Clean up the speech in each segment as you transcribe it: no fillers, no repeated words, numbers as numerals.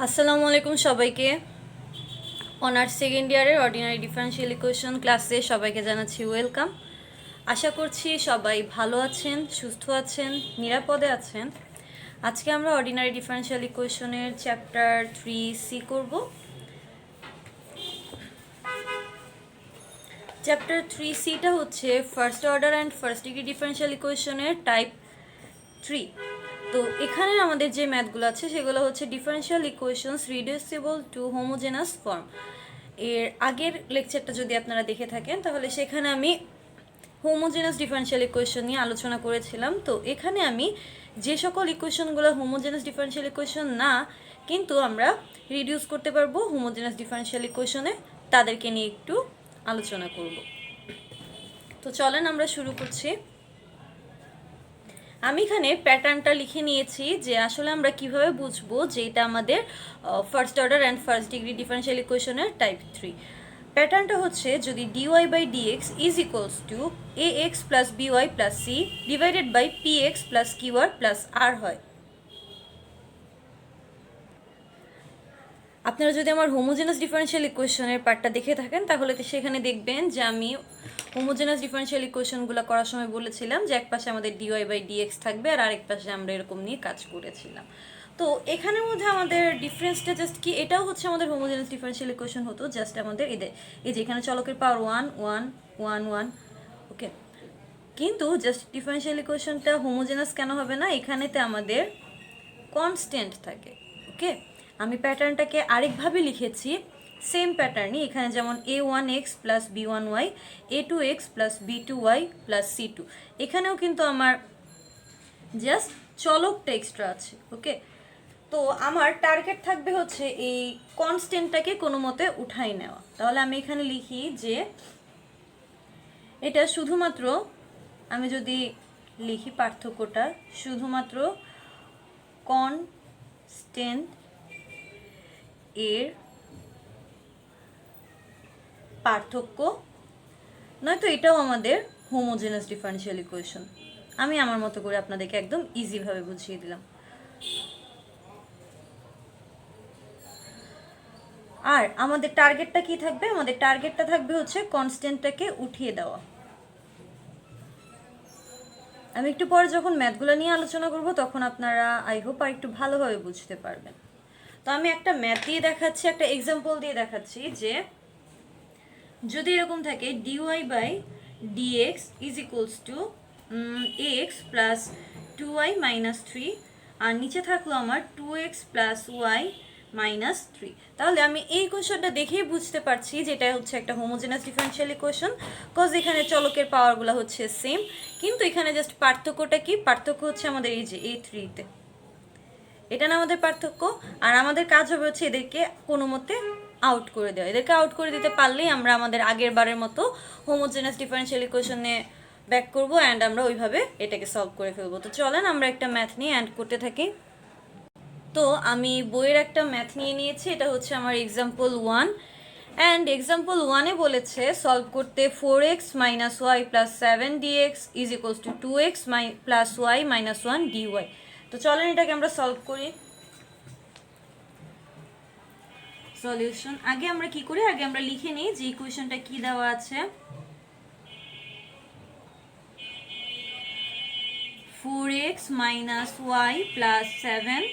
আসসালামু আলাইকুম সবাইকে। অনার্স সেকেন্ড ইয়ারের অর্ডিনারি ডিফারেনশিয়াল ইকুয়েশন ক্লাসে সবাইকে জানাচ্ছি ওয়েলকাম। আশা করছি সবাই ভালো আছেন, সুস্থ আছেন, নিরাপদে আছেন। আজকে আমরা অর্ডিনারি ডিফারেনশিয়াল ইকুয়েশনের চ্যাপ্টার 3C করব। চ্যাপ্টার 3Cটা হচ্ছে first order and first degree differential ইকুয়েশনের টাইপ 3। তো এখানে আমাদের যে ম্যাথগুলো আছে সেগুলো হচ্ছে differential equations reducible to homogeneous form. এর আগের লেকচারটা যদি আপনারা দেখে থাকেন তাহলে সেখানে আমি হোমোজেনাস ডিফারেনশিয়াল ইকুয়েশন নিয়ে আলোচনা করেছিলাম। তো এখানে আমি যে সকল ইকুয়েশনগুলো হোমোজেনাস ডিফারেনশিয়াল ইকুয়েশন না কিন্তু আমরা রিডিউস করতে পারবো হোমোজেনাস ডিফারেনশিয়াল ইকুয়েশনে, তাদেরকে নিয়ে একটু আলোচনা করব। তো চলেন আমরা শুরু করছি। আমি এখানে প্যাটার্নটা লিখে নিয়েছি যে আসলে আমরা কিভাবে বুঝবো যে এটা আমাদের first order and first degree differential ইকুয়েশনের টাইপ 3। প্যাটার্নটা হচ্ছে যদি dy by dx is equals to ax plus by plus c divided by px plus qr plus r হয়। আপনারা যদি আমার হোমোজেনাস ডিফারেনশিয়াল ইকুয়েশনের পার্টটা দেখে থাকেন তাহলে সেখানে দেখবেন যে আমি হোমোজেনাস ডিফারেনশিয়াল ইকুয়েশনগুলো করার সময় বলেছিলাম যে এক পাশে আমাদের dy বাই dx থাকবে আর আরেক পাশে আমরা এরকম নিয়ে কাজ করেছিলাম। তো এখানের মধ্যে আমাদের ডিফারেন্সটা জাস্ট কি, এটাও হচ্ছে আমাদের হোমোজেনাস ডিফারেনশিয়াল ইকুয়েশন হতো, জাস্ট আমাদের এই যে এখানে চলকের পাওয়ার 1 1 1 1, ওকে। কিন্তু জাস্ট ডিফারেনশিয়াল ইকুয়েশনটা হোমোজেনাস কেন হবে না, এখানেতে আমাদের কনস্ট্যান্ট থাকে, ওকে। আমি প্যাটার্নটাকে আরেকভাবে লিখেছি সেম প্যাটার্নই, এখানে যেমন a1x plus b1y a2x plus b2y plus c2, এখানেও কিন্তু আমার জাস্ট চলকটা এক্সট্রা আছে, ওকে। তো আমার টার্গেট থাকবে হচ্ছে এই কনস্ট্যান্টটাকে কোনো মতে উঠাই নেওয়া। তাহলে আমি এখানে লিখি যে এটা শুধুমাত্র, আমি যদি লিখি পার্থক্যটা শুধুমাত্র কনস্ট্যান্ট এর পার্থক্য, নয়তো এটাও আমাদের হোমোজেনাস ডিফারেনশিয়াল ইকুয়েশন। আমি আমার মতো করে আপনাদেরকে একদম ইজিভাবে বুঝিয়ে দিলাম। আর আমাদের টার্গেটটা কি থাকবে, আমাদের টার্গেটটা থাকবে হচ্ছে কনস্ট্যান্টটাকে উঠিয়ে দেওয়া। আমি একটু পরে যখন ম্যাথগুলো নিয়ে আলোচনা করব তখন আপনারা আই হোপ আর একটু ভালোভাবে বুঝতে পারবেন। তো আমি একটা ম্যাথ দিয়ে দেখাচ্ছি, একটা এক্সাম্পল দিয়ে দেখাচ্ছি যে যদি এরকম থাকে dy by dx is equals to ax plus 2y minus 3 আর নিচে থাকলো আমার 2x প্লাস y মাইনাস 3, তাহলে আমি এই ইকুয়েশনটা দেখেই বুঝতে পারছি যে এটা হচ্ছে একটা হোমোজেনাস ডিফারেনশিয়াল ইকুয়েশন, কজ এখানে চলকের পাওয়ারগুলো হচ্ছে সেম। কিন্তু এখানে জাস্ট পার্থক্যটা কি, পার্থক্য হচ্ছে আমাদের এই যে a3-তে, এটা না আমাদের পার্থক্য। আর আমাদের কাজ হবে হচ্ছে এদেরকে কোনো মতে আউট করে দেওয়া। এদেরকে আউট করে দিতে পারলেই আমরা আমাদের আগের বারের মতো হোমোজেনাস ডিফারেনশিয়াল ইকুয়েশনে ব্যাক করবো অ্যান্ড আমরা ওইভাবে এটাকে সলভ করে ফেলবো। তো চলেন আমরা একটা ম্যাথ নিয়ে অ্যান্ড করতে থাকি। তো আমি বইয়ের একটা ম্যাথ নিয়ে নিয়েছি, এটা হচ্ছে আমার এক্সাম্পল 1 অ্যান্ড এক্সাম্পল 1-এ বলেছে সলভ করতে 4x minus y plus 7 dx is equals to 2x plus Y minus 1 dy। তো চলেন এটাকে আমরা সলভ করি। সলিউশন আগে আমরা কি করি, আগে আমরা লিখে নিই যে ইকুয়েশনটা কি দেওয়া আছে। 4x minus y plus 7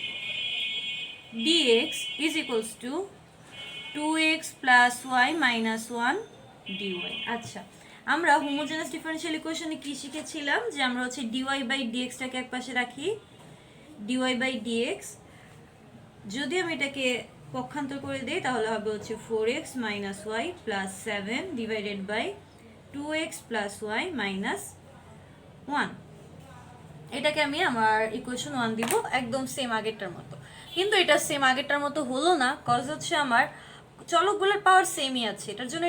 dx is equals to 2x plus y minus 1 dy। আচ্ছা, আমরা হোমোজেনাস ডিফারেনশিয়াল ইকুয়েশনে কি শিখেছিলাম যে আমরা হচ্ছে dy বাই dx টাকে একপাশে রাখি, dy বাই dx যদি আমি এটাকে পক্ষান্তর করে দেই তাহলে হবে হচ্ছে 4x minus y plus 7 divided by 2x plus Y minus 1। এটাকে আমি আমার ইকুয়েশন 1 দিব একদম সেম আগেরটার মতো, কিন্তু এটা সেম আগেরটার মতো হলো না, কজ হচ্ছে আমার চলকগুলোর পাওয়ার সেমই আছে, এটার জন্য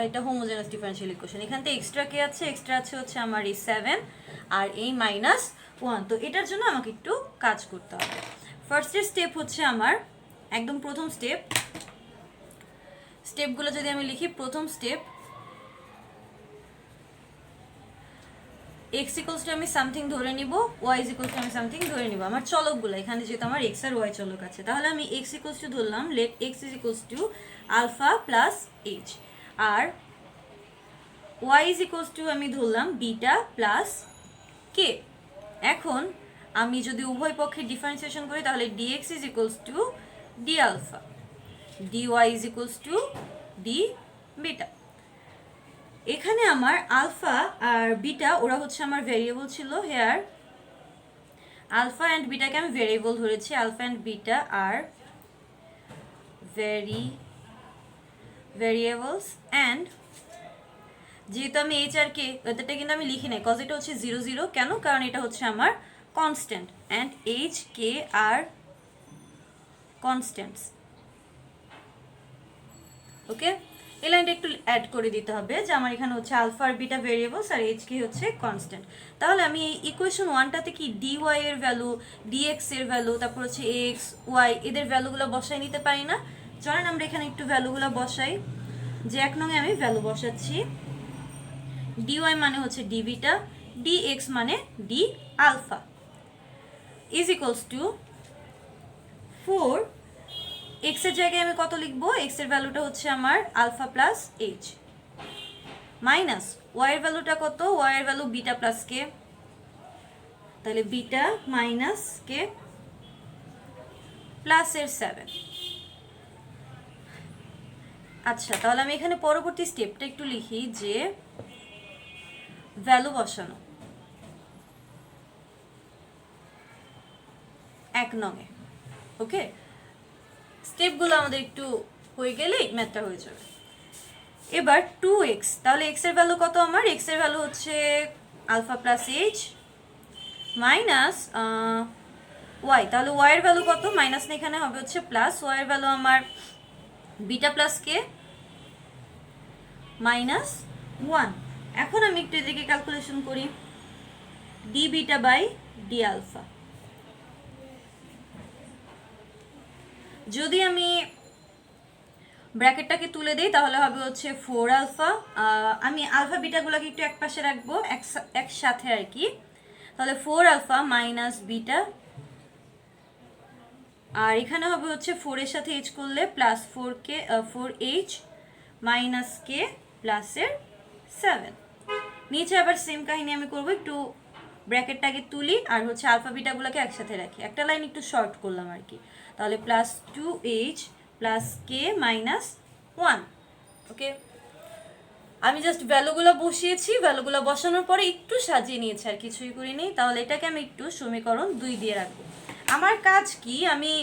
এটা হোমোজেনাস ডিফারেনশিয়াল ইকুয়েশন। এখান থেকে এক্সট্রা কি আছে, এক্সট্রা আছে হচ্ছে আমার এই 7 আর এই মাইনাস 1। তো এটার জন্য আমাকে একটু কাজ করতে হবে। ফার্স্টের স্টেপ হচ্ছে আমার একদম প্রথম স্টেপগুলো যদি আমি লিখি, প্রথম স্টেপ এক্স ইকুয়ালস টু আমি সামথিং ধরে নিব, ওয়াই ইকুয়ালস টু আমি সামথিং ধরে নিব, আমার চলকগুলো এখানে যেহেতু আমার এক্স আর ওয়াই চলক আছে, তাহলে আমি এক্স ইকুয়ালস টু ধরলাম, let x is equals to alpha plus h, আর ওয়াই ইজ ইকুয়ালস টু আমি ধরলাম বিটা প্লাস কে। এখন আমি যদি উভয় পক্ষে ডিফারেন্সিয়েশন করি তাহলে dx is equals to d alpha, d y is equals to d beta. এখানে আমার আলফা আর বিটা ওরা হচ্ছে আমার ভেরিয়েবল ছিল, হেয়ার আলফা অ্যান্ড বিটাকে আমি ভেরিয়েবল ধরেছি, আলফা অ্যান্ড বিটা আর ভেরিয়েবলস, অ্যান্ড যেহেতু আমি এইচ আর কে এটাটা কিন্তু আমি লিখি নাই, কজ এটা হচ্ছে 0 0, কেন, কারণ এটা হচ্ছে আমার constant, and H K are constants. Okay, এই লাইনটা একটু অ্যাড করে দিতে হবে যে আমার এখানে হচ্ছে আলফা আর বিটা ভেরিয়েবলস আর এইচ কে হচ্ছে কনস্ট্যান্ট। তাহলে আমি এই ইকুয়েশন 1টাতে কি ডি ওয়াই এর ভ্যালু, ডিএক্স এর ভ্যালু, তারপর হচ্ছে এক্স ওয়াই এদের ভ্যালুগুলো বসাই নিতে পারি না? চলেন আমরা এখানে একটু ভ্যালুগুলো বসাই। যে 1 নং আমি ভ্যালু বসাচ্ছি, dy মানে হচ্ছে d বিটা, dx মানে d alpha is equals to 4, x এর জায়গায় আমি কত লিখবো, x এর ভ্যালুটা হচ্ছে আমার alpha plus h, minus y এর ভ্যালুটা কত, y এর ভ্যালু বিটা প্লাস কে, তাহলে বিটা মাইনাস কে প্লাস এর 7। আচ্ছা, তাহলে আমি এখানে পরবর্তী স্টেপটা একটু লিখি, যে ভ্যালু বসানো 1 নঙে। ওকে, স্টেপগুলো আমাদের একটু হয়ে গেলেই ম্যাথটা হয়ে যাবে। এবার 2x, তাহলে x এর ভ্যালু কত আমার, x এর ভ্যালু হচ্ছে alpha plus h minus y, তাহলে ওয়াই এর ভ্যালু কত, মাইনাস না এখানে হবে হচ্ছে প্লাস, ওয়াই এর ভ্যালু আমার বিটা প্লাস কে মাইনাস 1। এখন আমি একটু এদিকে ক্যালকুলেশন করি, d beta by d alpha, যদি আমি ব্র্যাকেটটাকে তুলে দিই তাহলে হবে হচ্ছে 4 আলফা, আমি আলফা বিটাগুলোকে একটু এক পাশে রাখবো একসাথে আর কি, তাহলে 4 আলফা মাইনাস বিটা, আর এখানে হবে হচ্ছে 4 এর সাথে এইচ করলে প্লাস 4h মাইনাস কে প্লাসের 7। নিচে আবার সেম কাহিনী আমি করবো, একটু ব্র্যাকেটটাকে তুলি আর হচ্ছে আলফা বিটাগুলোকে একসাথে রাখি, একটা লাইন একটু শর্ট করলাম আর কি, তাহলে plus 2h plus k minus 1। ওকে, আমি জাস্ট ভ্যালুগুলো বসিয়েছি, ভ্যালুগুলো বসানোর পরে একটু সাজিয়ে নিয়েছি আর কিছুই করিনি। তাহলে এটাকে আমি একটু সমীকরণ 2 দিয়ে রাখবো। আমার কাজ কি, আমি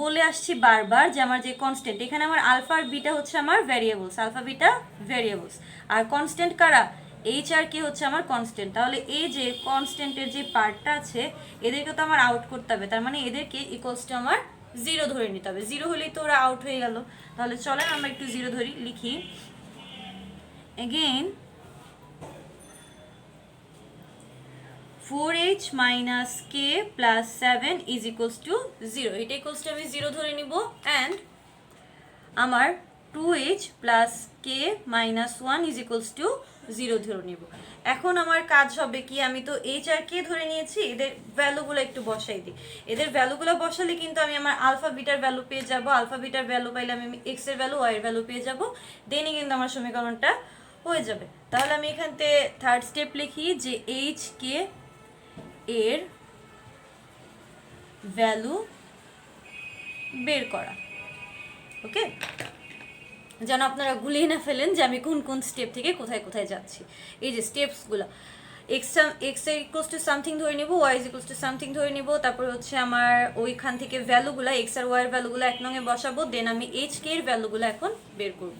বলে আসছি বারবার যে আমার যে কনস্ট্যান্ট, এখানে আমার আলফা আর বিটা হচ্ছে আমার ভ্যারিয়েবলস, আলফা বিটা ভ্যারিয়েবলস, আর কনস্ট্যান্ট কারা, এইচ আর কে হচ্ছে আমার কনস্ট্যান্ট। তাহলে এই যে কনস্ট্যান্টের যে পার্টটা আছে এদেরকে তো আমার আউট করতে হবে, তার মানে এদেরকে ইকুয়ালস টু আমার 0 ধরে নিতে হবে, 0 হলেই তো ওরা আউট হয়ে গেল। তাহলে চলেন আমরা একটু 0 ধরি, লিখি again 4h minus k plus 7 is equals to 0, এটা equals to আমি 0 ধরে নিব, and আমার 2h plus k minus 1 is equals to 0 ধরে নিব। এখন আমার কাজ হবে কি, আমি তো h আর k ধরে নিয়েছি, এদের ভ্যালুগুলো একটু বসাই দিই। এদের ভ্যালুগুলো বসালে কিন্তু আমি আমার আলফা বিটার ভ্যালু পেয়ে যাব, আলফা বিটার ভ্যালু পাইলে আমি x এর ভ্যালু y এর ভ্যালু পেয়ে যাব, দেনই কিন্তু আমার সমীকরণটা হয়ে যাবে। তাহলে আমি এখানতে থার্ড স্টেপ লিখি যে এইচ কে এর ভ্যালু বের করা। ওকে, যেন আপনারা গুলিয়ে না ফেলেন যে আমি কোন কোন স্টেপ থেকে কোথায় কোথায় যাচ্ছি। এই যে স্টেপসগুলো, এক্স ইকুয়ালস টু সামথিং ধরে নিব, ওয়াই ইকুয়ালস টু সামথিং ধরে নিব, তারপর হচ্ছে আমার ওইখান থেকে ভ্যালুগুলো এক্স আর ওয়াই এর ভ্যালুগুলো 1 নঙে বসাবো, দেন আমি এইচ কে এর ভ্যালুগুলো এখন বের করব।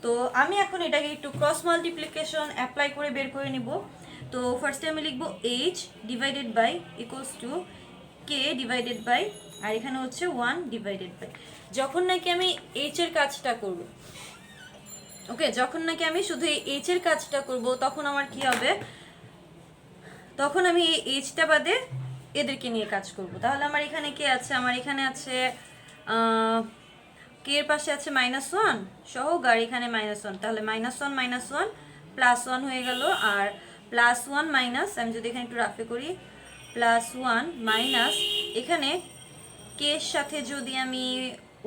তো আমি এখন এটাকে একটু ক্রস মাল্টিপ্লিকেশন অ্যাপ্লাই করে বের করে নিব। তো ফার্স্টে আমি লিখব H divided by equals to K divided by, আর এখানে হচ্ছে 1 ডিভাইডেড বাই, যখন নাকি আমি এইচ এর কাজটা করব, ওকে, যখন নাকি আমি শুধু এই এইচ এর কাজটা করব তখন আমার কি হবে, তখন আমি এই এইচটা বাদে এদেরকে নিয়ে কাজ করব। তাহলে আমার এখানে কে আছে, আমার এখানে আছে কে এর পাশে আছে -1 সহগ, আর এখানে -1, তাহলে -1 -1 +1 হয়ে গেল, আর প্লাস 1 মাইনাস, আমি যদি এখানে একটু রাফে করি, প্লাস 1 মাইনাস এখানে কে এর সাথে যদি আমি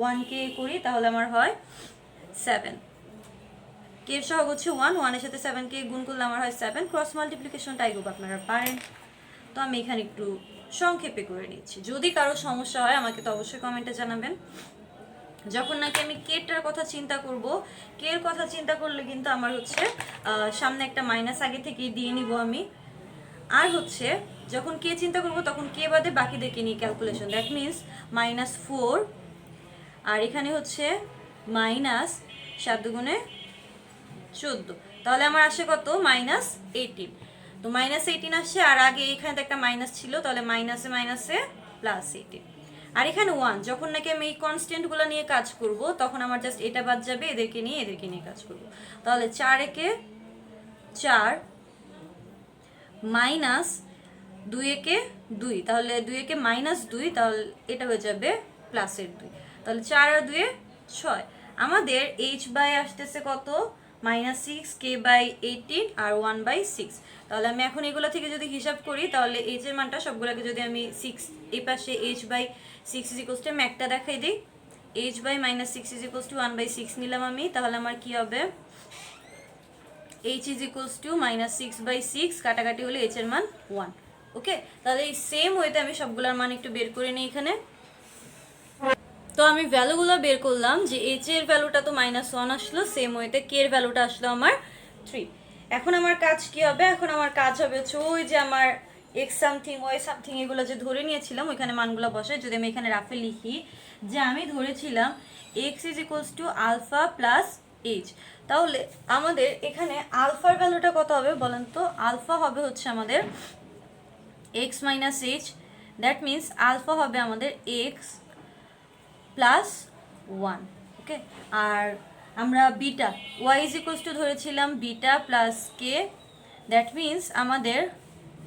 1 কে করি তাহলে আমার হয় 7, কে এর সহগ হচ্ছে 1, 1 এর সাথে 7 কে গুণ করলে আমার হয় 7। ক্রস মাল্টিপ্লিকেশনটা আই হোপ আপনারা পারেন। তো আমি এখানে একটু সংক্ষেপে করে নিচ্ছি, যদি কারো সমস্যা হয় আমাকে তো অবশ্যই কমেন্টে জানাবেন। যখন নাকি আমি কেটার কথা চিন্তা করব, কে এর কথা চিন্তা করলে কিন্তু আমার হচ্ছে সামনে একটা মাইনাস আগে থেকেই দিয়ে নিব আমি। আর হচ্ছে যখন কে চিন্তা করব তখন কে বাদে বাকিদেরকে নিয়ে ক্যালকুলেশন, দ্যাট মিনস -4, আর এখানে হচ্ছে মাইনাস 7 দুগুণে 14, তাহলে আমার আসে কত -18। তো -18 আসছে, আর আগে এখানে তো একটা মাইনাস ছিল, তাহলে মাইনাসে মাইনাসে +18। আর এখানে 1, যখন নাকি আমি এই কনস্ট্যান্টগুলো নিয়ে কাজ করব তখন আমার জাস্ট এটা বাদ যাবে, এদেরকে নিয়ে কাজ করব। তাহলে 4 একে 4 মাইনাস 2 একে 2, তাহলে 2 একে -2, তাহলে এটা হয়ে যাবে প্লাসের 2, তাহলে 4 আর 2 6। আমাদের h বাই আসতেছে কত -6, k/18 আর 1/6। তাহলে আমি এখন এগুলো থেকে যদি হিসাব করি তাহলে h এর মানটা সবগুলোকে যদি আমি 6 এই পাশে h/6 = আমি একটা দেখাই দিই, h/-6 = 1/6 নিলাম আমি, তাহলে আমার কি হবে h = -6/6, কাটাকাটি হলে h এর মান 1। ওকে, তাহলে এই সেম ওয়েতে আমি সবগুলোর মান একটু বের করে নিই এখানে। তো আমি ভ্যালুগুলো বের করলাম যে h এর ভ্যালুটা তো -1 আসলো, সেম ওয়েতে k এর ভ্যালুটা আসলো আমার 3। এখন আমার কাজ কি হবে, এখন আমার কাজ হবে হচ্ছে ওই যে আমার x সামথিং y সামথিং এগুলো যে ধরে নিয়েছিলাম ওইখানে মানগুলো বসাই। যদি আমি এখানে রাফে লিখি যে আমি ধরেছিলাম x = আলফা প্লাস h, তাহলে আমাদের এখানে আলফার ভ্যালুটা কত হবে বলেন তো? আলফা হবে হচ্ছে আমাদের x - h, that means alpha হবে আমাদের x +1। ওকে, আর আমরা বিটা y = ধরেছিলাম beta plus K, that means আমাদের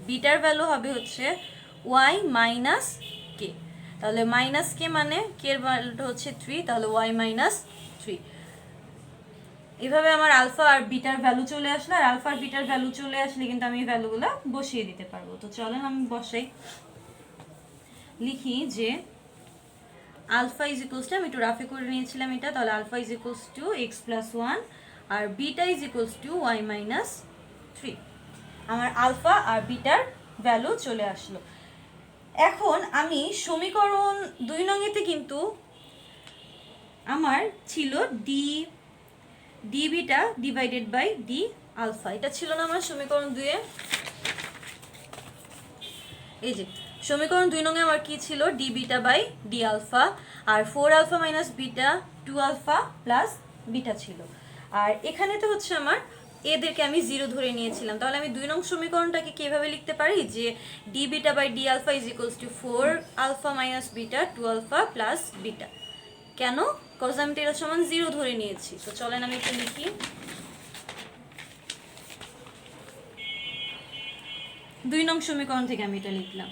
বিটার ভ্যালু হবে হচ্ছে y - কে। তাহলে মাইনাস কে মানে কে এর ভ্যালুটা হচ্ছে 3, তাহলে y - 3। এভাবে আমার আলফা আর বিটার ভ্যালু চলে আসলো, আর আলফা আর বিটার ভ্যালু চলে আসলে কিন্তু আমি এই ভ্যালুগুলো বসিয়ে দিতে পারবো। তো চলেন আমি বসাই, লিখি যে আলফা = আমি একটু রাফে করে নিয়েছিলাম এটা, তাহলে আলফা = x + 1 আর বিটা = y - 3। আমার আলফা আর বিটার ভ্যালু চলে আসলো। এখন আমি সমীকরণ 2 নংয়েতে কিন্তু আমার ছিল d বিটা / d আলফা, এটা ছিল না আমার সমীকরণ 2 এ। এই যে সমীকরণ 2 নং এ আমার কি ছিল, d বিটা / d আলফা, আর 4 alpha minus beta 2 alpha plus beta ছিল। আর এখানে তো হচ্ছে আমার এদেরকে আমি 0 ধরে নিয়েছিলাম, তাহলে আমি 2 নং সমীকরণটাকে কিভাবে লিখতে পারি যে d beta / d alpha = 4 alpha minus beta 2 alpha plus beta. কেন? কজ আমি এটা সমান 0 ধরে নিয়েছি। তো চলেন আমি একটু লিখি, 2 নং সমীকরণ থেকে আমি এটা লিখলাম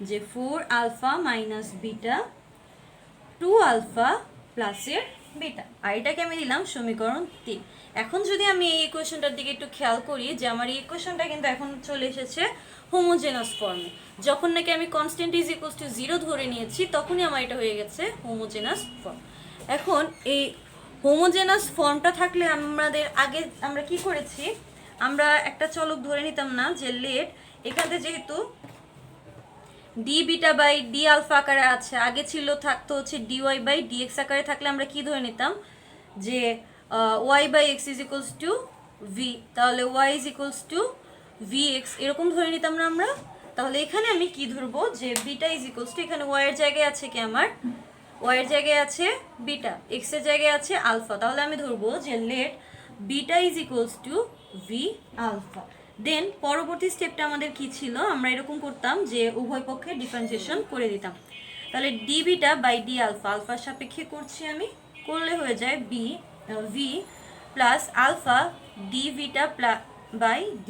যে 4 আলফা মাইনাস বিটা 2 আলফা প্লাসের বিটা, আর এটাকে আমি দিলাম সমীকরণ 3। এখন যদি আমি এই ইকুয়েশনটার দিকে একটু খেয়াল করি যে আমার এই ইকুয়েশনটা কিন্তু এখন চলে এসেছে হোমোজেনাস ফর্মে। যখন নাকি আমি কনস্ট্যান্ট = 0 ধরে নিয়েছি তখনই আমার এটা হয়ে গেছে হোমোজেনাস ফর্ম। এখন এই হোমোজেনাস ফর্মটা থাকলে আগে আমরা কি করেছি, আমরা একটা চলক ধরে নিতাম না যে লেট এখানে যেহেতু d beta by d alpha আকারে আছে, আগে ছিল থাকতো হচ্ছে dy বাই dx আকারে, থাকলে আমরা কি ধরে নিতাম যে y বাই x = v, তাহলে y = vx এরকম ধরে নিতাম না আমরা। তাহলে এখানে আমি কি ধরবো যে বিটা এখানে y এর জায়গায় আছে কি আমার y এর জায়গায় আছে বিটা, x এর জায়গায় আছে আলফা, তাহলে আমি ধরবো যে লেট বিটা = v আলফা। দেন পরবর্তী স্টেপটা আমাদের কি ছিল, আমরা এরকম করতাম যে উভয় পক্ষে ডিফারেন্সিয়েশন করে দিতাম। তাহলে d beta by d alpha, আলফার সাপেক্ষে করছি আমি, করলে হয়ে যায় v plus alpha d beta by d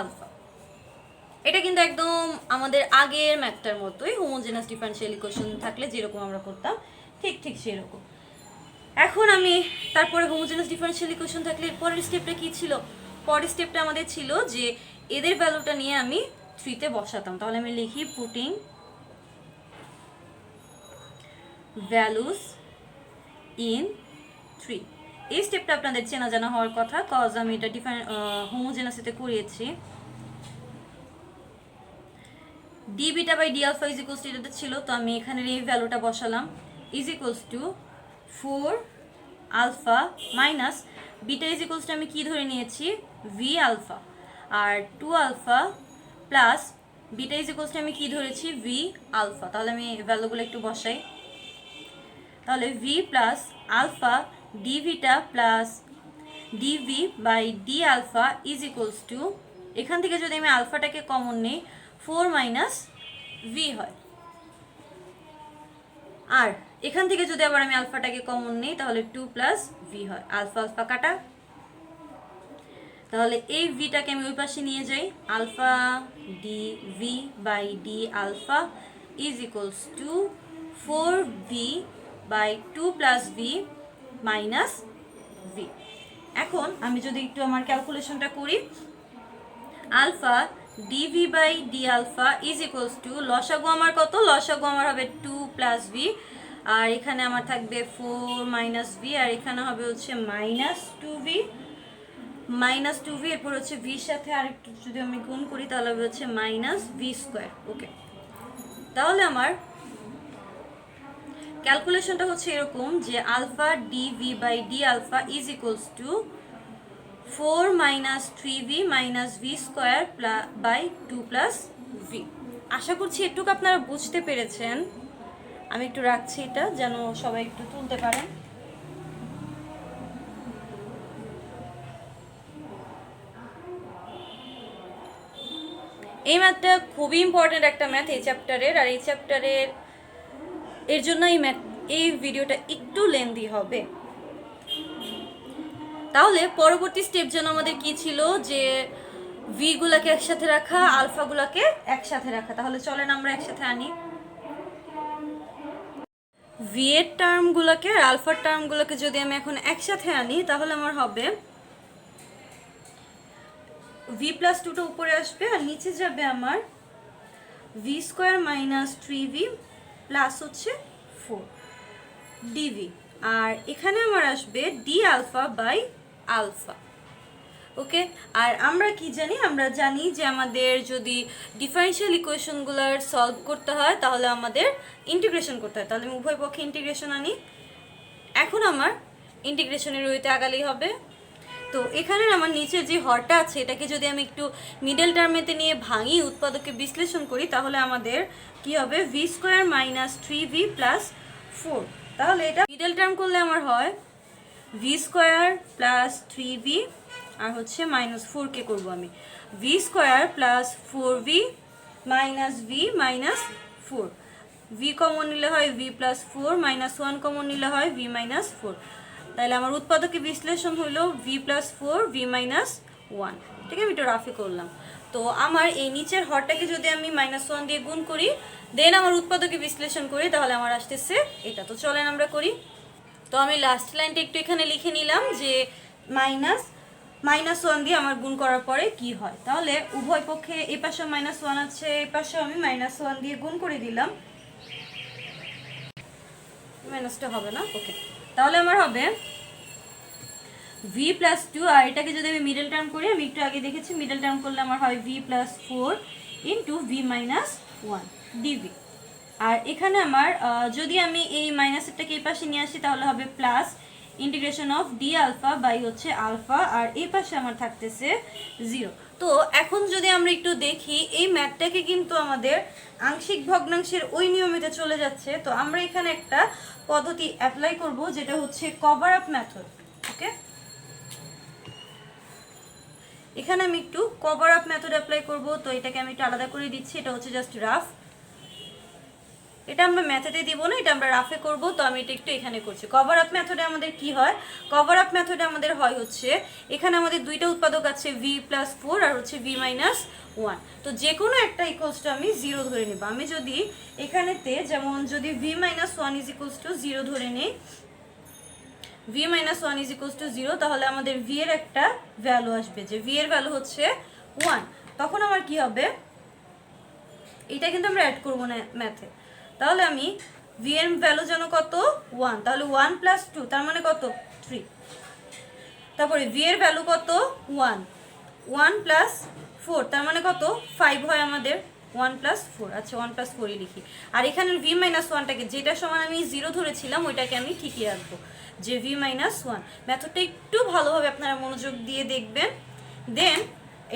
alpha. এটা কিন্তু একদম আমাদের আগের ম্যাথটার মতোই, হোমোজেনাস ডিফারেনশিয়াল ইকুয়েশন থাকলে যেরকম আমরা করতাম ঠিক সেরকম। এখন আমি তারপরে হোমোজেনাস ডিফারেনশিয়াল ইকুয়েশন থাকলে পরের স্টেপটা কি ছিল, পরের স্টেপটা আমাদের ছিল যে এদের ভ্যালুটা নিয়ে আমি 3-তে বসাতাম। তাহলে আমি লিখি পুটিং ভ্যালুস ইন 3। এই স্টেপটা আপনাদের চেনা জানা হওয়ার কথা, কজ আমি এটা হোমোজেনাসিতে করিয়েছি। D beta by d alpha is equals to এটা ছিল, তো আমি এখানে এই ভ্যালুটা বসালাম, is equals to 4 alpha minus beta is equals to আমি কি ধরে নিয়েছি, ভি আলফা, আর 2 alpha plus beta is equals to আমি কি ধরেছি, ভি আলফা। তাহলে আমি ভ্যালুগুলো একটু বসাই। তাহলে ভি প্লাস আলফা ডি ভিটা plus dv by d alpha is equals to, এখান থেকে যদি আমি আলফাটাকে কমন নিই 4 মাইনাস ভি হয়, আর এখান থেকে যদি আবার আমি আলফাটাকে কমন নিই তাহলে 2 প্লাস ভি হয়, আলফা আলফা কাটা। তাহলে এই ভিটাকে আমি ওই পাশে নিয়ে যাই, alpha d v by d alpha is equals to 4v by 2 plus v minus v. এখন আমি যদি একটু আমার ক্যালকুলেশনটা করি, alpha dv by d alpha is equals to, লসাগু আমার কত, লসাগু আমার হবে 2 প্লাস ভি, আর এখানে আমার থাকবে 4 মাইনাস ভি, আর এখানে হবে হচ্ছে মাইনাস 2v, এরপর হচ্ছে ভির সাথে আরেকটু যদি আমি গুণ করি তাহলে হবে হচ্ছে মাইনাস ভি স্কোয়ার। ওকে, তাহলে আমার ক্যালকুলেশনটা হচ্ছে এরকম যে alpha dv by d alpha is equals to 4 minus 3v minus v square by 2 plus v. আশা করছি এটুকু আপনারা বুঝতে পেরেছেন। আমি একটু রাখছি এটা যেন সবাই একটু তুলতে পারেন। এই ম্যাথটা খুবই ইম্পর্টেন্ট একটা ম্যাথ এই চ্যাপ্টারের, আর এই চ্যাপ্টারের এর জন্য এই ভিডিওটা একটু লেন্দি হবে। তাহলে পরবর্তী স্টেপ যেন আমাদের কি ছিল, যে ভি গুলাকে একসাথে রাখা, আলফা গুলাকে একসাথে রাখা। তাহলে চলেন আমরা একসাথে আনি। ভি এর টার্মগুলোকে আর আলফার টার্মগুলোকে যদি আমি এখন একসাথে আনি তাহলে আমার হবে ভি প্লাস 2টা উপরে আসবে আর নিচে যাবে আমার V square minus 3v plus হচ্ছে 4 ডিভি, আর এখানে আমার আসবে ডি আলফা বাই আলফা। ওকে, আর আমরা কি জানি, আমরা জানি যে আমাদের যদি ডিফারেনশিয়াল ইকুয়েশনগুলোর সলভ করতে হয় তাহলে আমাদের ইন্টিগ্রেশন করতে হয়। তাহলে আমি উভয় পক্ষে ইন্টিগ্রেশন আনি। এখন আমার ইন্টিগ্রেশনের ওয়েতে আগালেই হবে। তো এখানে আমার নিচে যে হরটা আছে এটাকে যদি আমি একটু মিডল টার্মেতে নিয়ে ভাঙি, উৎপাদকে বিশ্লেষণ করি, তাহলে আমাদের কি হবে, V square minus 3v plus 4। তাহলে এটা মিডল টার্ম করলে আমার হয় ভি স্কোয়ার প্লাস 3v আর হচ্ছে মাইনাস 4কে করবো আমি V square plus 4v minus V minus 4। V common নিলে হয় ভি প্লাস 4, মাইনাস 1 কমন নিলে হয় ভি মাইনাস 4। তাহলে আমার উৎপাদকে বিশ্লেষণ হলো ভি প্লাস 4 ভি মাইনাস 1। ঠিক আছে, আমি একটু রাফি করলাম। তো আমার এই নিচের হরটাকে যদি আমি -1 দিয়ে গুণ করি, দেন আমার উৎপাদকে বিশ্লেষণ করি, তাহলে আমার আসতেছে এটা। তো চলেন আমরা করি। তো আমি লাস্ট লাইনটা একটু এখানে লিখে নিলাম যে -1 দিয়ে আমার গুণ করার পরে কি হয়। তাহলে উভয় পক্ষে এই পাশে -1 আছে, এই পাশেও আমি -1 দিয়ে গুণ করে দিলাম। মাইনাসটা হবে না, ওকে। তাহলে আমার হবে ভি প্লাস 2, আর এটাকে যদি আমি মিডল টার্ম করি, আমি একটু আগে দেখেছি মিডল টার্ম করলে আমার হয় v plus 4 into v minus 1 dv. আর এখানে আমার যদি আমি এই মাইনাসেরটাকে এই পাশে নিয়ে আসি তাহলে হবে plus integration of d alpha by হচ্ছে আলফা, আর এই পাশে আমার থাকতেছে 0। তো এখন যদি আমরা একটু দেখি এই ম্যাথটাকে কিন্তু আমাদের আংশিক ভগ্নাংশের ওই নিয়মিতে চলে যাচ্ছে। তো আমরা এখানে একটা পদ্ধতি অ্যাপ্লাই করব যেটা হচ্ছে কভার আপ মেথড। ওকে, এখানে আমি একটু কভার আপ মেথড অ্যাপ্লাই করব। তো এটাকে আমি একটু আলাদা করে দিচ্ছি, এটা হচ্ছে জাস্ট রাফ, এটা আমরা ম্যাথডে দিব না, এটা আমরা রাফে করব। তো আমি এটা একটু এখানে করছি। কভার আপ মেথডে আমাদের কি হয়, কভার আপ মেথডে আমাদের হয় হচ্ছে এখানে আমাদের দুইটা উৎপাদক আছে ভি প্লাস 4 আর হচ্ছে ভি মাইনাস 1। তো যে কোনো একটা ইকুয়ালস টু আমি 0 ধরে নেব। আমি যদি এখানেতে যেমন যদি V minus 1 is equals to 0 ধরে নিই, V minus 1 is equals to 0, তাহলে আমাদের ভি এর একটা ভ্যালু আসবে যে ভি এর ভ্যালু হচ্ছে 1। তখন আমার কি হবে, এটা কিন্তু আমরা অ্যাড করবো না ম্যাথে। তাহলে আমি ভি এর ভ্যালু যেন কত 1, তাহলে 1 প্লাস 2 তার মানে কত 3। তারপরে ভি এর ভ্যালু কত 1, 1 প্লাস 4 তার মানে কত 5 হয় আমাদের, 1 প্লাস 4। আচ্ছা 1 প্লাস 4ই লিখি। আর এখানে ভি মাইনাস 1টাকে যেটা সমান আমি 0 ধরেছিলাম ওইটাকে আমি ঠিকই রাখবো, যে ভি মাইনাস 1। মেথডটা একটু ভালোভাবে আপনারা মনোযোগ দিয়ে দেখবেন। দেন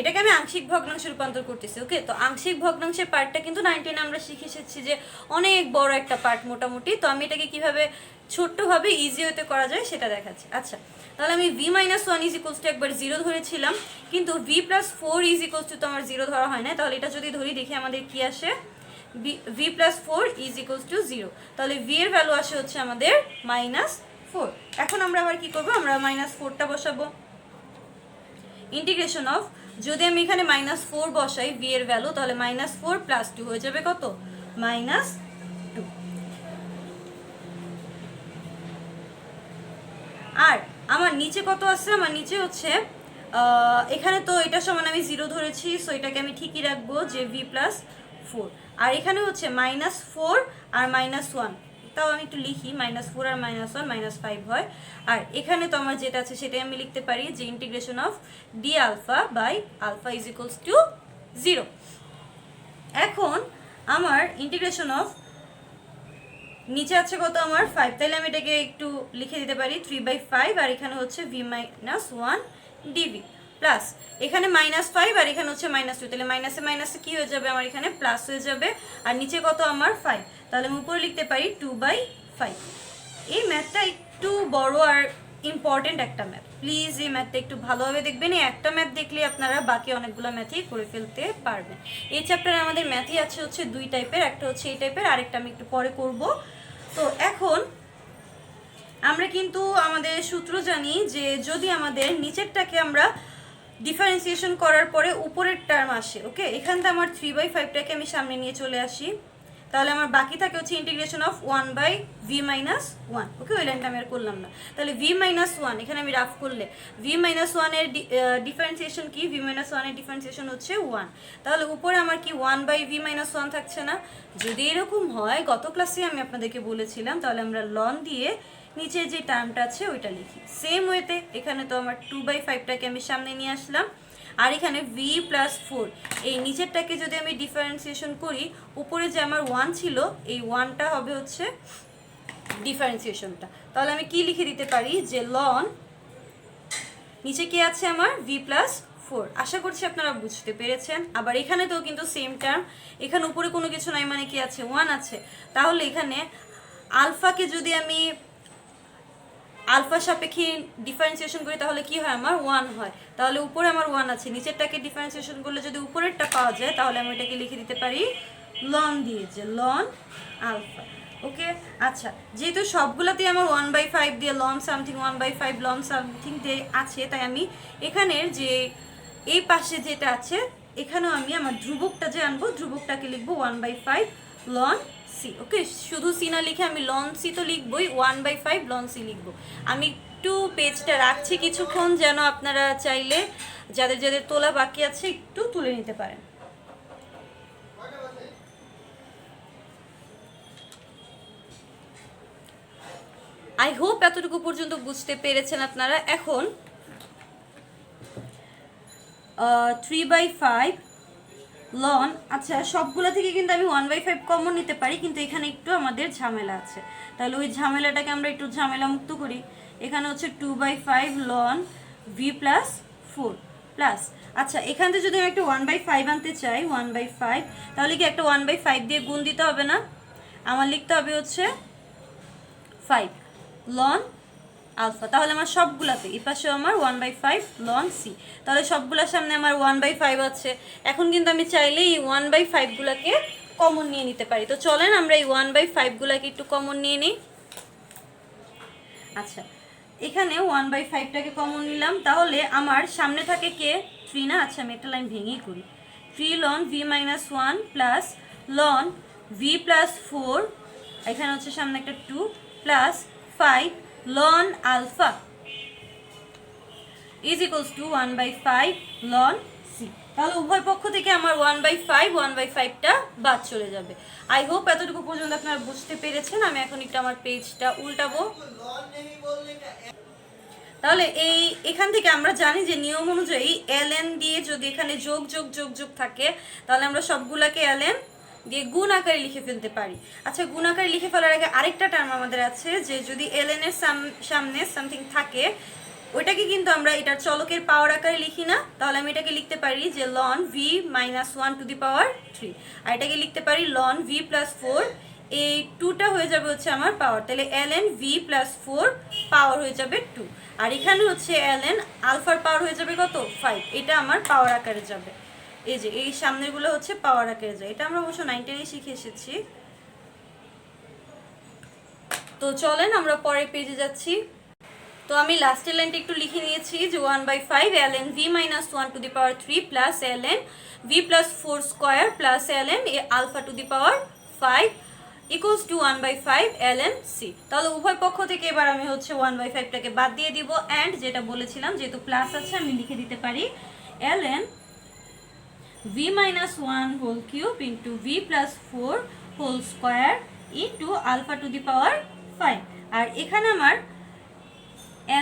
এটাকে আমি আংশিক ভগ্নাংশে রূপান্তর করতেছি। ওকে, তো আংশিক ভগ্নাংশের পার্টটা কিন্তু 19 আমরা শিখে এসেছি যে অনেক বড় একটা পার্ট মোটামুটি। তো আমি এটাকে কিভাবে ছোট্টভাবে ইজি হতে করা যায় সেটা দেখাচ্ছি। আচ্ছা, তাহলে আমি V minus 1 is equals two একবার 0 ধরেছিলাম, কিন্তু V plus 4 is equals two তো আমার 0 ধরা হয় না। তাহলে এটা যদি ধরি দেখি আমাদের কি আসে, V plus 4 is equals to 0। তাহলে ভি এর ভ্যালু আসে হচ্ছে আমাদের -4। এখন আমরা আবার কি করবো, আমরা -4টা বসাবো। ইন্টিগ্রেশন অফ, যদি আমি এখানে -4 বসাই ভি এর ভ্যালু, তাহলে -4 প্লাস 2 হয়ে যাবে কত, -2। আর আমার নিচে কত আছে, আমার নিচে হচ্ছে এখানে তো এটা সমান আমি 0 ধরেছি, সো এটাকে আমি ঠিকই রাখবো যে ভি প্লাস 4। আর এখানে হচ্ছে -4 আর -1, তাও আমি একটু লিখি, -4 আর -1 -5 হয়। আর এখানে তো আমার যেটা আছে সেটাই আমি লিখতে পারি যে integration of d alpha by alpha is equals to 0। এখন আমার ইন্টিগ্রেশন অফ নিচে আছে কত আমার 5, তাহলে আমি এটাকে একটু লিখে দিতে পারি 3/5, আর এখানে হচ্ছে ভি মাইনাস 1 ডিভি প্লাস এখানে -5 আর এখানে হচ্ছে -2, তাহলে মাইনাসে মাইনাসে কি হয়ে যাবে আমার এখানে প্লাস হয়ে যাবে। আর নিচে কত আমার 5, তাহলে আমি উপরে লিখতে পারি 2/5। এই ম্যাথটা একটু বড় আর ইম্পর্টেন্ট একটা ম্যাথ, প্লিজ এই ম্যাথটা একটু ভালোভাবে দেখবেন। এই একটা ম্যাথ দেখলে আপনারা বাকি অনেকগুলো ম্যাথই করে ফেলতে পারবেন। এই চ্যাপ্টারে আমাদের ম্যাথই আছে হচ্ছে 2 টাইপের, একটা হচ্ছে এই টাইপের, আরেকটা আমি একটু পরে করব। তো এখন আমরা কিন্তু আমাদের সূত্র জানি যে যদি আমাদের নিচেরটাকে আমরা ডিফারেন্সিয়েশন করার পরে উপরের টার্ম আসে, ওকে, এখান থেকে আমার 3/5টাকে আমি সামনে নিয়ে চলে আসি, তাহলে আমার বাকি থাকে হচ্ছে ইন্টিগ্রেশন অফ 1/v মাইনাস 1। ওকে, ওই লাইনটা আমি আর করলাম না। তাহলে v মাইনাস 1 এখানে আমি রাফ করলে v মাইনাস 1 এর ডিফারেন্সিয়েশন কি, v মাইনাস 1 এর ডিফারেন্সিয়েশন হচ্ছে 1। তাহলে উপরে আমার কি 1/v মাইনাস 1 থাকছে না? যদি এরকম হয়, গত ক্লাসে আমি আপনাদেরকে বলেছিলাম, তাহলে আমরা লন দিয়ে নিচে যে টার্মটা আছে ওইটা লিখি। সেম ওয়েতে এখানে তো আমার 2/5টাকে আমি সামনে নিয়ে আসলাম, আর এখানে v প্লাস 4 এই নিচেরটাকে যদি আমি ডিফারেন্সিয়েশন করি, উপরে যে আমার 1 ছিল এই 1টা হবে হচ্ছে ডিফারেন্সিয়েশনটা। তাহলে আমি কি লিখে দিতে পারি যে লন নিচে কি আছে আমার v প্লাস 4। আশা করছি আপনারা বুঝতে পেরেছেন। আবার এখানে তো কিন্তু সেম টার্ম, এখানে উপরে কোনো কিছু নাই মানে কি আছে 1 আছে। তাহলে এখানে আলফাকে যদি আমি আলফা সাপেক্ষে ডিফারেন্সিয়েশন করি তাহলে কি হয় আমার 1 হয়। তাহলে উপরে আমার 1 আছে, নিচেরটাকে ডিফারেন্সিয়েশন করলে যদি উপরেরটা পাওয়া যায় তাহলে আমি এটাকে লিখে দিতে পারি লন দিয়ে, যে লন আলফা। ওকে, আচ্ছা, যেহেতু সবগুলোতেই আমার 1/5 দিয়ে লন সামথিং 1/5 লন সামথিং দিয়ে আছে, তাই আমি এখানের যে এই পাশে যেটা আছে এখানেও আমি আমার ধ্রুবকটা যে আনবো, ধ্রুবকটাকে লিখবো 1/5 লন সি। ওকে, শুধু সি না লিখে আমি লন সি তো লিখবই, 1/5 লন সি লিখবো। আমি একটু পেজটা রাখছি কিছুক্ষণ, যেন আপনারা চাইলে যাদের যাদের তোলা বাকি আছে একটু তুলে নিতে পারেন। আই হোপ এতটুকু পর্যন্ত বুঝতে পেরেছেন আপনারা। এখন 3/5 লন, আচ্ছা সবগুলো থেকে কিন্তু আমি 1/5 কমন নিতে পারি, কিন্তু এখানে একটু আমাদের ঝামেলা আছে। তাহলে ওই ঝামেলাটাকে আমরা একটু ঝামেলা মুক্ত করি। এখানে হচ্ছে 2/5 লন v প্লাস 4 প্লাস, আচ্ছা এখান থেকে যদি আমি একটা 1/5 আনতে চাই, 1/5, তাহলে কি একটা 1/5 দিয়ে গুণ দিতে হবে না? আমার লিখতে হবে হচ্ছে 5 লন আলফা। তাহলে আমার সবগুলাতে এই পাশে আমার 1/5 লন সি, তাহলে সবগুলোর সামনে আমার 1/5 আছে। এখন কিন্তু আমি চাইলে এই 1/5 গুলাকে কমন নিয়ে নিতে পারি। তো চলেন আমরা এই 1/5 গুলাকে একটু কমন নিয়ে নিই। আচ্ছা, এখানে 1/5টাকে কমন নিলাম, তাহলে আমার সামনে থাকে কে 3 না? আচ্ছা আমি একটা লাইন ভেঙেই করি, 3 ln v minus 1 plus ln v plus 4, এখানে হচ্ছে সামনে একটা 2 plus 5 ln alpha is equals to 1/5 ln c. তাহলে উভয় পক্ষ থেকে আমার 1/5টা বাদ চলে যাবে। আই হোপ এতটুকু পর্যন্ত আপনারা বুঝতে পেরেছেন। আমি এখন একটু আমার পেজটা উল্টাবো। তাহলে এখান থেকে আমরা জানি যে নিয়ম অনুযায়ী ln দিয়ে যদি এখানে যোগ যোগ যোগ যোগ থাকে তাহলে আমরা সবগুলাকে ln দিয়ে গুণ আকারে লিখে ফেলতে পারি। আচ্ছা, গুণ আকারে লিখে ফেলার আগে আরেকটা টার্ম আমাদের আছে যে যদি ln এর সামনে সামথিং থাকে ওইটাকে কিন্তু আমরা এটার চলকের পাওয়ার আকারে লিখি না, তাহলে আমি এটাকে লিখতে পারি যে ln v - 1 to the power 3, আর এটাকে লিখতে পারি ln v + 4, এই 2টা হয়ে যাবে হচ্ছে আমার পাওয়ার, তাহলে ln v + 4 পাওয়ার হয়ে যাবে 2, আর এখানে হচ্ছে ln আলফার পাওয়ার হয়ে যাবে কত 5, এটা আমার পাওয়ার আকারে যাবে। এই যে এই সামনেরগুলো হচ্ছে পাওয়ার আকারে যায়, এটা আমরা অবশ্য 9 10 শিখে এসেছি। তো চলেন আমরা পরের পেজে যাচ্ছি। তো আমি লাস্টের লাইনটা একটু লিখে নিয়েছি যে 1/5 ln v - 1 to the power 3 plus ln v + 4 square plus ln alpha to the power 5 equals to 1/5 ln c। তাহলে উভয় পক্ষ থেকে এবার আমি হচ্ছে 1/5টাকে বাদ দিয়ে দিব, অ্যান্ড যেটা বলেছিলাম যেহেতু প্লাস আছে আমি লিখে দিতে পারি ln v - 1 whole cube into v + 4 whole square into alpha to the power 5, আর এখানে আমার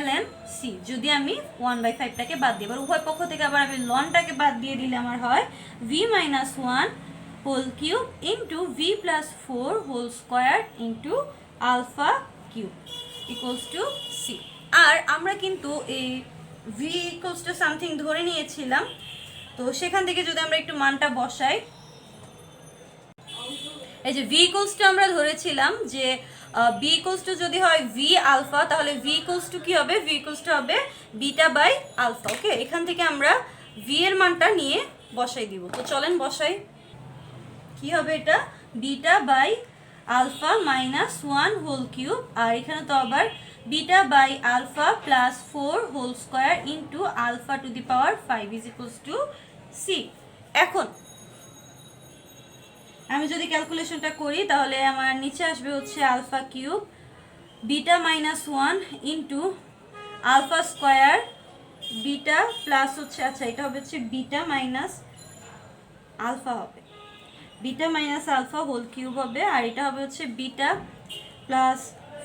ln c যদি আমি 1/5টাকে বাদ দিই, এবার উভয় পক্ষ থেকে আবার আমি লনটাকে বাদ দিয়ে দিলে আমার হয় v - 1 whole cube into v + 4 whole square into alpha cube equals to c। আর আমরা কিন্তু এই v ইকুয়ালস টু সামথিং ধরে নিয়েছিলাম, তো সেখান থেকে যদি আমরা একটু মানটা বসাই, এই যে v ইকুয়ালস টু আমরা ধরেছিলাম যে b ইকুয়ালস টু যদি হয় v আলফা, তাহলে v ইকুয়ালস টু কি হবে, v ইকুয়ালস টু হবে বিটা বাই আলফা। ওকে, এখান থেকে আমরা v এর মানটা নিয়ে বসাই দিব। তো চলেন বসাই, কি হবে এটা beta by alpha minus 1 whole cube, আর এখানে তো আবার beta by alpha plus 4 whole square into alpha to the power 5 is equals to c। এখন আমি যদি ক্যালকুলেশনটা করি তাহলে আমার নিচে আসবে হচ্ছে alpha cube beta minus 1 into alpha square beta plus হচ্ছে, আচ্ছা এটা হবে হচ্ছে বিটা মাইনাস আলফা হবে, beta minus alpha whole cube হবে, আর এটা হবে হচ্ছে বিটা প্লাস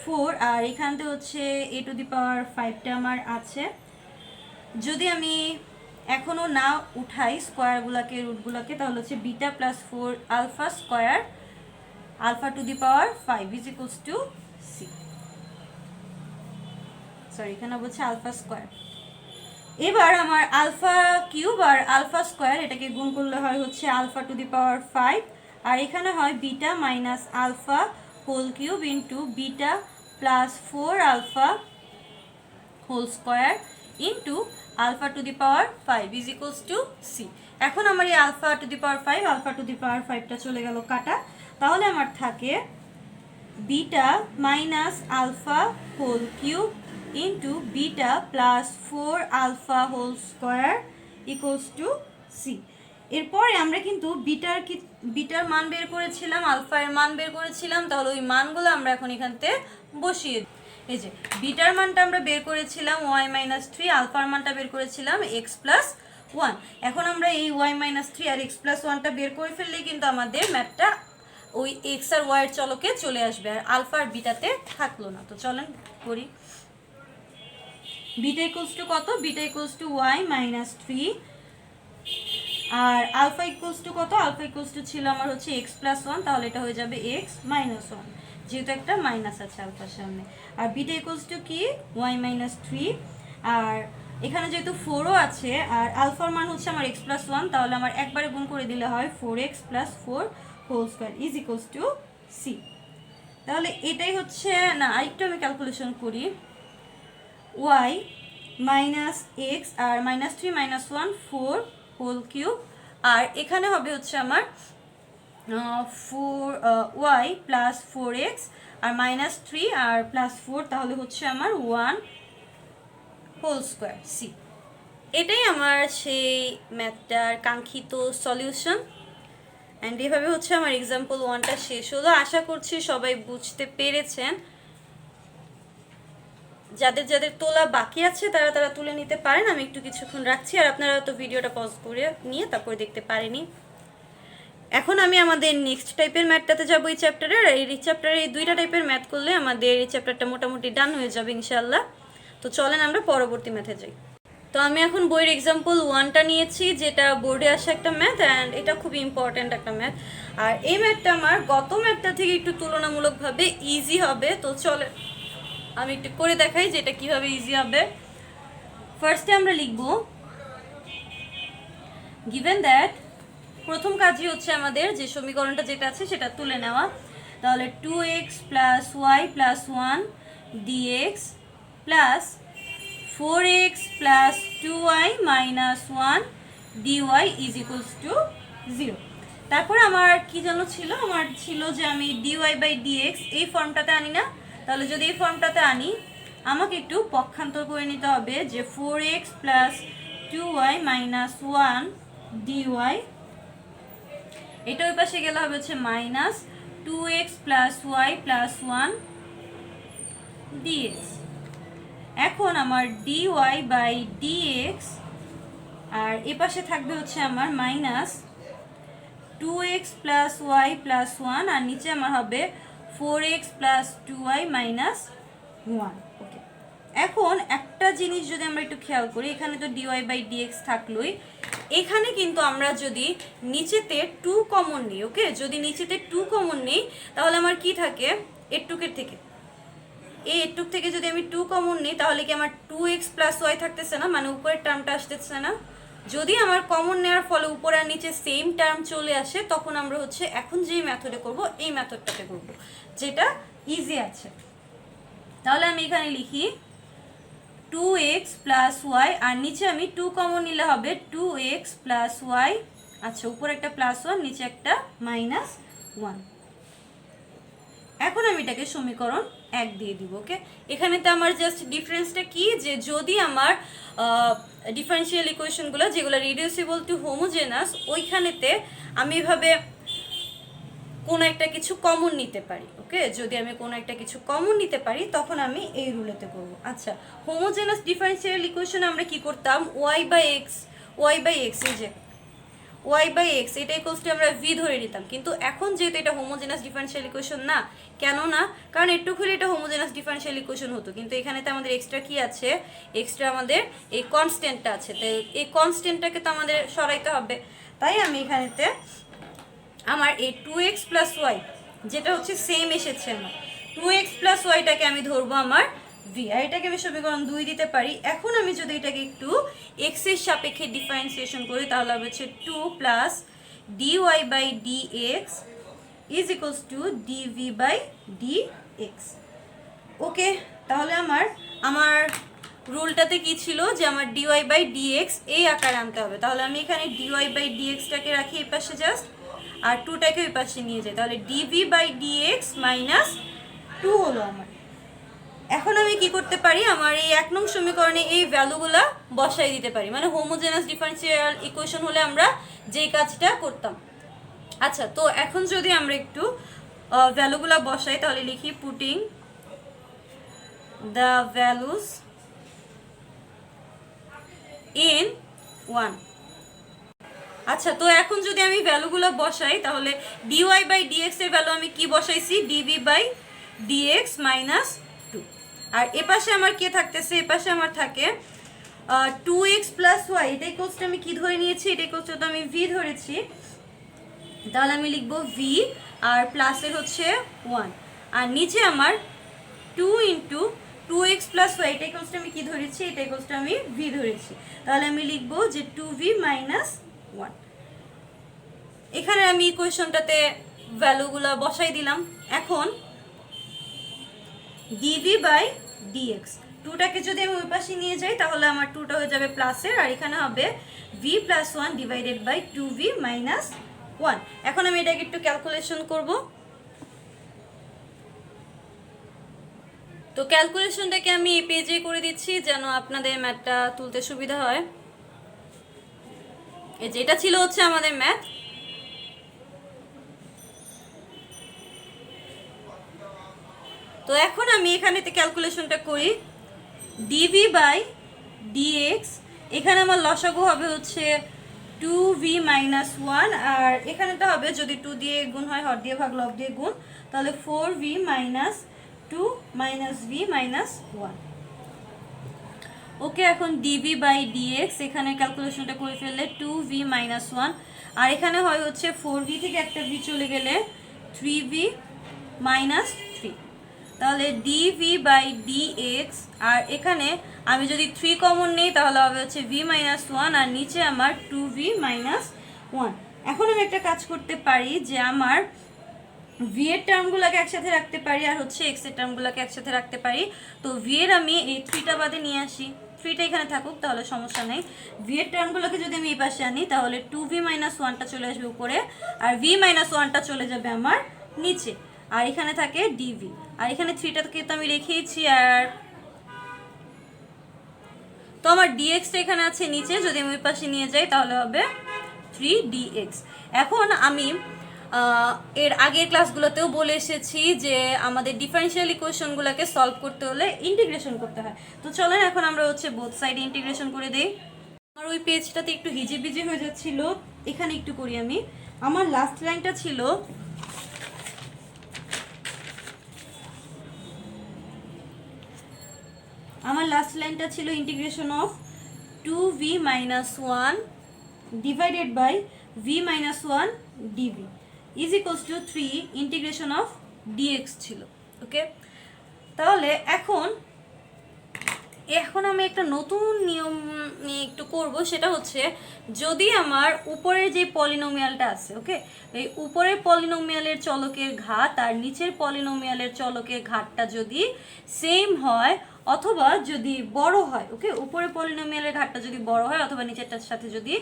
4, আর এখানতে হচ্ছে a টু দি পাওয়ার 5টা আমার আছে। যদি আমি এখনও না উঠাই স্কোয়ারগুলোকে রুটগুলোকে তাহলে হচ্ছে beta plus 4 alpha square alpha to the power 5 is equals to c। Sorry, এখানে হচ্ছে আলফা স্কোয়ার। এবার আমার আলফা কিউব আর আলফা স্কোয়ার এটাকে গুণ করলে হয় হচ্ছে আলফা টু দি পাওয়ার 5, আর এখানে হয় beta minus alpha whole cube into beta plus 4 alpha whole square into alpha to the power 5 is equals to c। এখন আমার এই alpha to the power 5 alpha to the power 5টা চলে গেল কাটা, তাহলে আমার থাকে beta minus alpha whole cube into beta plus 4 alpha whole square equals to c। এরপরে আমরা কিন্তু বিটার মান বের করেছিলাম, আলফার মান বের করেছিলাম, তাহলে ওই মানগুলো আমরা এখন এখানতে বসিয়ে দিই। এই যে বিটার মানটা আমরা বের করেছিলাম y - 3, আলফার মানটা বের করেছিলাম x + 1। এখন আমরা এই y - 3 আর x + 1টা বের করে ফেললেই কিন্তু আমাদের ম্যাথটা ওই x আর y এর চলকে চলে আসবে, আর আলফা আর বিটাতে থাকলো না। তো চলেন করি, বিটা ইকুয়ালস টু কত, বিটা ইকুয়ালস টু y - 3, আর আলফা ইকুয়ালস টু কত, আলফা ইকুয়ালস টু ছিল আমার হচ্ছে x + 1, তাহলে এটা হয়ে যাবে x - 1 যেহেতু একটা মাইনাস আছে আলফার সামনে, আর বিটা ইকুয়ালস টু কি y - 3, আর এখানে যেহেতু 4ও আছে আর আলফার মান হচ্ছে আমার x + 1, তাহলে আমার একবারে গুণ করে দিলে হয় 4x + 4 whole square is equals to c। তাহলে এটাই হচ্ছে, না আরেকটু আমি ক্যালকুলেশন করি, y মাইনাস x আর -3 - 1 4 হোল কিউব, আর এখানে হবে হচ্ছে আমার 4y প্লাস 4x আর -3 আর প্লাস 4, তাহলে হচ্ছে আমার 1 হোল স্কোয়ার c। এটাই আমার সেই ম্যাথটার কাঙ্ক্ষিত সলিউশন, অ্যান্ড এভাবে হচ্ছে আমার এক্সাম্পল 1টা শেষ হলো। আশা করছি সবাই বুঝতে পেরেছেন। যাদের যাদের তোলা বাকি আছে তারা তারা তুলে নিতে পারেন। আমি একটু কিছুক্ষণ রাখছি, আর আপনারা তো ভিডিওটা পজ করে নিয়ে তারপর দেখতে পারেনি। এখন আমি আমাদের নেক্সট টাইপের ম্যাথটাতে যাবো এই চ্যাপ্টারে। আর এই চ্যাপ্টারে এই দুইটা টাইপের ম্যাথ করলে আমাদের এই চ্যাপ্টারটা মোটামুটি ডান হয়ে যাবে ইনশাআল্লাহ। তো চলেন আমরা পরবর্তী ম্যাথে যাই। তো আমি এখন বইয়ের এক্সাম্পল 1টা নিয়েছি, যেটা বোর্ডে আসা একটা ম্যাথ, অ্যান্ড এটা খুবই ইম্পর্ট্যান্ট একটা ম্যাথ। আর এই ম্যাথটা আমার গত ম্যাথটা থেকে একটু তুলনামূলকভাবে ইজি হবে। তো চলে আমি একটু করে দেখাই যে এটা কীভাবে ইজি হবে। ফার্স্টে আমরা লিখব গিভেন দ্যাট, প্রথম কাজই হচ্ছে আমাদের যে সমীকরণটা যেটা আছে সেটা তুলে নেওয়া। তাহলে 2x + y + 1 dx plus 4x + 2y - 1 dy is equals to 0। তারপর আমার কি যেন ছিল, আমার ছিল যে আমি dy/dx এই ফর্মটাতে আনি না। তাহলে যদি এই ফর্মটাতে আনি, আমাকে একটু পক্ষান্তর করে নিতে হবে যে 4x + 2y - 1 dy, এটা ওই পাশে গেলে হবে হচ্ছে -2x + y + 1 dx। এখন আমার dy/dx, আর এ পাশে থাকবে হচ্ছে আমার -2x + y + 1, আর নিচে আমার হবে 4x + 2y - 1। ওকে, এখন একটা জিনিস যদি আমরা একটু খেয়াল করি, এখানে তো dy/dx থাকলোই, এখানে কিন্তু আমরা যদি নিচেতে 2 কমন নিই, ওকে, যদি নিচেতে 2 কমন নিই তাহলে আমার কি থাকে, এটুকের থেকে এই এটুক থেকে যদি আমি 2 কমন নিই তাহলে কি আমার 2x + y থাকতেছে না, মানে উপরের টার্মটা আসতেছে না। যদি আমার কমন নেওয়ার ফলে উপরে আর নিচে সেম টার্ম চলে আসে, তখন আমরা হচ্ছে এখন যেই মেথডে করব এই মেথডটাতে করব, যেটা ইজি আছে। তাহলে আমি এখানে লিখি 2x + y, আর নিচে আমি 2 কমন নিলে হবে 2x + y, আচ্ছা উপরে একটা +1 নিচে একটা -1। এখন আমি এটাকে সমীকরণ 1 দিয়ে দিব। ওকে, এখানেতে আমার জাস্ট ডিফারেন্সটা কি, যে যদি আমার ডিফারেন্সিয়াল ইকুয়েশনগুলো যেগুলো রিডিউসিবল টু হোমোজেনাস, ওইখানেতে আমি এভাবে কোনো একটা কিছু কমন নিতে পারি। ওকে, যদি আমি কোনো একটা কিছু কমন নিতে পারি তখন আমি এই রুলেতে করব। আচ্ছা, হোমোজেনাস ডিফারেন্সিয়াল ইকুয়েশনে আমরা কি করতাম, y/x এই যে y/x এটা ইকুয়ালস টু আমরা v ধরে নিতাম। কিন্তু এখন যেহেতু এটা হোমোজেনাস ডিফারেন্সিয়াল ইকুয়েশন না, কেন না, কারণ একটু হলে এটা হোমোজেনাস ডিফারেন্সিয়াল ইকুয়েশন হতো, কিন্তু এখানেতে আমাদের এক্সট্রা কি আছে, এক্সট্রা আমাদের এই কনস্ট্যান্টটা আছে। তো এই কনস্ট্যান্টটাকে তো আমাদের সরাইতে হবে। তাই আমি এখানেতে আমার এই 2x + y যেটা হচ্ছে সেম এসেছে, আমার 2x + yটাকে আমি ধরবো আমার v, আর এটাকে আমি সমীকরণ 2 দিতে পারি। এখন আমি যদি এটাকে একটু x এর সাপেক্ষে ডিফারেন্সিয়েশন করি তাহলে হবে হচ্ছে 2 + dy/dx is equals to dv/dx। ওকে, তাহলে আমার রুলটাতে কি ছিল যে আমার dy/dx এই আকারে আনতে হবে। তাহলে আমি এখানে dy/dxটাকে রাখি এই পাশে জাস্ট, আর 2টাকে ওই পাশে নিয়ে যাই, তাহলে dv/dx - 2 হলো আমার। এখন আমি কি করতে পারি, আমার এই 1 নং সমীকরণে এই ভ্যালুগুলা বসাই দিতে পারি, মানে হোমোজেনাস ডিফারেন্সিয়াল ইকুয়েশন হলে আমরা যেই কাজটা করতাম। আচ্ছা, তো এখন যদি আমরা একটু ভ্যালুগুলা বসাই তাহলে লিখি পুটিং দ্য ভ্যালুস ইন 1। আচ্ছা, তো এখন যদি আমি ভ্যালুগুলো বসাই তাহলে dy/dx এর ভ্যালু আমি কি বসাইছি, dv/dx - 2, আর এপাশে আমার কে থাকতেছে, এপাশে আমার থাকে 2x + y, এটা ইকুয়ালস টু আমি কি ধরে নিয়েছি, এটা ইকুয়ালস টু আমি v ধরেছি। তাহলে আমি লিখবো v, আর প্লাসের হচ্ছে 1, আর নিচে আমার 2 × 2x + y, এটা ইকুয়ালস টু আমি কি ধরেছি, এটা ইকুয়ালস টু আমি v ধরেছি। তাহলে আমি লিখবো যে 2v - 1। এখানে আমি ইকুয়েশনটাতে ভ্যালুগুলো বসাই দিলাম। এখন dv/dx 2টাকে যদি আমি ওই পাশে নিয়ে যাই তাহলে আমার 2টা হয়ে যাবে প্লাসের, আর এখানে হবে v + 1 / 2v - 1। এখন আমি এটাকে একটু ক্যালকুলেশন করব। তো ক্যালকুলেশনটাকে আমি এই পেজে করে দিচ্ছি যেন আপনাদের ম্যাথটা তুলতে সুবিধা হয়। এই যেটা ছিল হচ্ছে আমাদের ম্যাথ। তো এখন আমি এখানেতে ক্যালকুলেশনটা করি। ডিভি বাই ডিএক্স, এখানে আমার লসাগু হবে হচ্ছে 2v মাইনাস 1, আর এখানে তো হবে যদি 2 দিয়ে গুণ হয় হর দিয়ে ভাগ লব দিয়ে গুণ, তাহলে 4v minus 2 minus v minus 1। ওকে, এখন ডিভি বাই ডিএক্স এখানে ক্যালকুলেশনটা করে ফেললে 2v মাইনাস 1, আর এখানে হয় হচ্ছে 4v থেকে একটা v চলে গেলে 3v মাইনাস 3, তাহলে ডিভি বাই ডিএক্স, আর এখানে আমি যদি 3 কমন নিই তাহলে হবে হচ্ছে v মাইনাস 1, আর নিচে আমার 2v মাইনাস 1। এখন আমি একটা কাজ করতে পারি যে আমার v এর টার্মগুলোকে একসাথে রাখতে পারি আর হচ্ছে x এর টার্মগুলোকে একসাথে রাখতে পারি। তো v এর আমি এই 3টা বাদে নিয়ে আসি, 3টা এখানে থাকুক তাহলে সমস্যা নেই। v এর টার্মগুলোকে যদি আমি এই পাশে আনি তাহলে 2v মাইনাস 1টা চলে আসবে উপরে, আর v মাইনাস 1টা চলে যাবে আমার নিচে, আর এখানে থাকে dv, আর এখানে 3টাকে তো আমি রেখেইছি, আর তো আমার dxটা এখানে আছে নিচে, যদি আমি ওই পাশে নিয়ে যাই তাহলে হবে 3dx। এখন আমি এর আগের ক্লাসগুলোতেও বলে এসেছি যে আমাদের ডিফারেনশিয়াল ইকুয়েশনগুলোকে সলভ করতে হলে ইন্টিগ্রেশন করতে হয়। তো চলেন এখন আমরা হচ্ছে বোথ সাইডে ইন্টিগ্রেশন করে দেই। আমার ওই পেজটাতে একটু হিজিবিজি হয়ে যাচ্ছিল, এখানে একটু করি আমি। আমার লাস্ট লাইনটা ছিল integration of 2v minus 1 divided by v minus 1 dv is equals to 3 integration of dx ছিল। ওকে, তাহলে এখন আমি একটা নতুন নিয়ম নিয়ে একটু করব, সেটা হচ্ছে যদি আমার উপরের যে পলিনোমিয়ালটা আছে, ওকে, এই উপরের পলিনোমিয়ালের চলকের ঘাত আর নিচের পলিনোমিয়ালের চলকের ঘাতটা যদি সেম হয় অথবা যদি বড় হয়, ওকে, উপরের পলিনোমিয়ালের ঘাতটা যদি বড় হয় অথবা নিচেরটার সাথে যদি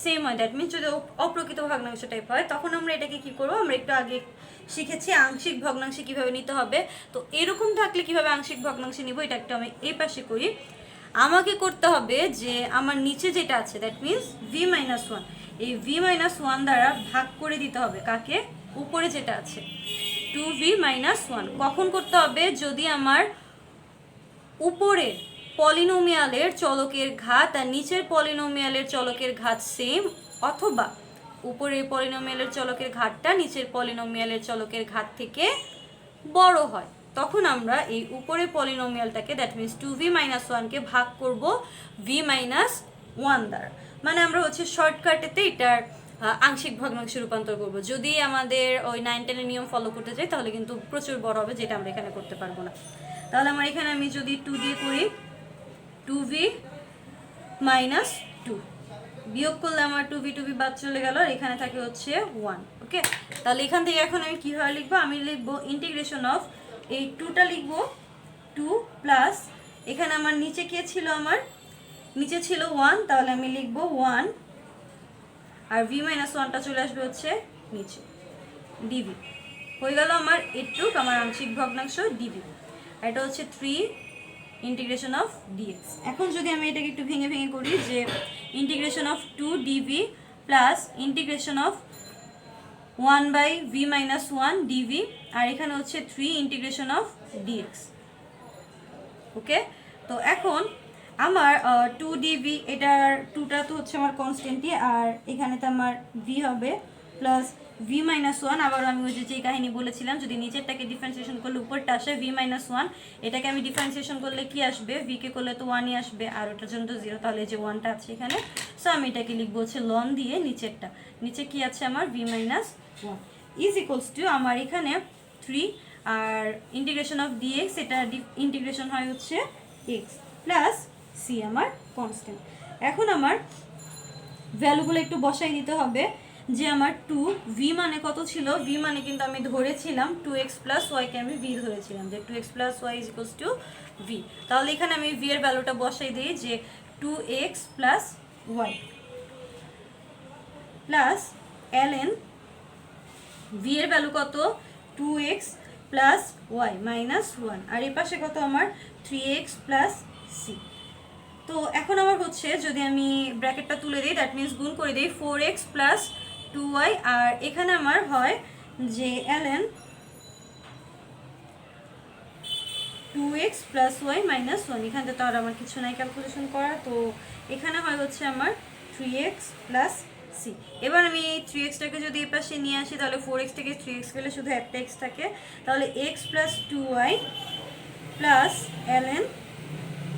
সেম হয়, দ্যাট মিনস যদি অপ্রকৃত ভগ্নাংশ টাইপ হয়, তখন আমরা এটাকে কি করব, আমরা একটু আগে শিখেছি আংশিক ভগ্নাংশে কিভাবে নিতে হবে। তো এরকম থাকলে কিভাবে আংশিক ভগ্নাংশে নিব এটা একটু আমি এই পাশে করি। আমাকে করতে হবে যে আমার নিচে যেটা আছে দ্যাট মিনস v মাইনাস 1, এই v মাইনাস 1 দ্বারা ভাগ করে দিতে হবে কাকে, উপরে যেটা আছে 2v মাইনাস 1। কখন করতে হবে, যদি আমার উপরের পলিনোমিয়ালের চলকের ঘাত আর নিচের পলিনোমিয়ালের চলকের ঘাত সেম, অথবা উপরের পলিনোমিয়ালের চলকের ঘাতটা নিচের পলিনোমিয়ালের চলকের ঘাত থেকে বড় হয়, তখন আমরা এই উপরের পলিনোমিয়ালটাকে দ্যাট মিনস 2v মাইনাস 1কে ভাগ করব v মাইনাস 1 দ্বারা। মানে আমরা হচ্ছে শর্টকাটেতে এটার আংশিক ভগ্নাংশে রূপান্তর করব। যদি আমাদের ওই 9-10 নিয়ম ফলো করতে চাই তাহলে কিন্তু প্রচুর বড় হবে, যেটা আমরা এখানে করতে পারবো না। তাহলে আমার এখানে আমি যদি 2 দিয়ে করি 2v মাইনাস 2, বিয়োগ করলে আমার 2v বাদ চলে গেল, আর এখানে থাকে হচ্ছে 1। ওকে, তাহলে এখান থেকে এখন আমি কীভাবে লিখবো, আমি লিখবো ইন্টিগ্রেশন অফ এই 2টা লিখবো 2 প্লাস এখানে আমার নিচে কে ছিল, আমার নিচে ছিল 1, তাহলে আমি লিখবো 1, আর v মাইনাস 1টা চলে আসবে হচ্ছে নিচে dv। হয়ে গেল আমার এটুক আমার আংশিক ভগ্নাংশ dv, আর এটা হচ্ছে 3 ইন্টিগ্রেশন অফ dx। এখন যদি আমি এটাকে একটু ভেঙে ভেঙে করি যে integration of 2 dv plus integration of 1 by v minus 1 dv, আর এখানে হচ্ছে 3 ইন্টিগ্রেশন অফ dx। ওকে, তো এখন আমার 2 dv, এটার 2টা তো হচ্ছে আমার কনস্ট্যান্টই, আর এখানে তো আমার v হবে প্লাস v মাইনাস 1। আবার আমি ওই যে কাহিনী বলেছিলাম যদি নিচেরটাকে ডিফারেন্সিয়েশন করলে উপরটা আসে v মাইনাস 1, এটাকে আমি ডিফারেন্সিয়েশন করলে কি আসবে, v কে করলে তো 1ই আসবে, আর ওটার জন্য তো 0, তাহলে যে 1টা আছে এখানে, সো আমি এটাকে লিখবো হচ্ছে লন দিয়ে নিচেরটা, নিচে কি আছে আমার v minus 1 is equals two আমার এখানে 3, আর ইন্টিগ্রেশন অফ dx, এটা ইন্টিগ্রেশন হয় হচ্ছে x প্লাস c আমার কনস্ট্যান্ট। এখন আমার ভ্যালুগুলো একটু বসাই দিতে হবে, যে আমার 2v মানে কত ছিল, v মানে কিন্তু আমি ধরেছিলাম 2x প্লাস ওয়াইকে আমি v ধরেছিলাম যে 2x plus y is equals to v। তাহলে এখানে আমি v এর ভ্যালুটা বসাই দিই যে 2x plus y plus ln v এর ভ্যালু কত 2x প্লাস ওয়াই মাইনাস 1, আর এই পাশে কত আমার 3x প্লাস c। তো এখন আমার হচ্ছে যদি আমি ব্র্যাকেটটা তুলে দিই দ্যাট মিনস গুণ করে দিই 4x প্লাস 2y, আর এখানে আমার হয় যে ln 2x plus Y minus 1। এখানে তো আর আমার কিছু নাই ক্যালকুলেশন করা, তো এখানে হয় হচ্ছে আমার 3x প্লাস সি। এবার আমি এই 3xটাকে যদি এই পাশে নিয়ে আসি তাহলে 4x থেকে 3x গেলে শুধু একটা x থাকে, তাহলে x plus 2y plus ln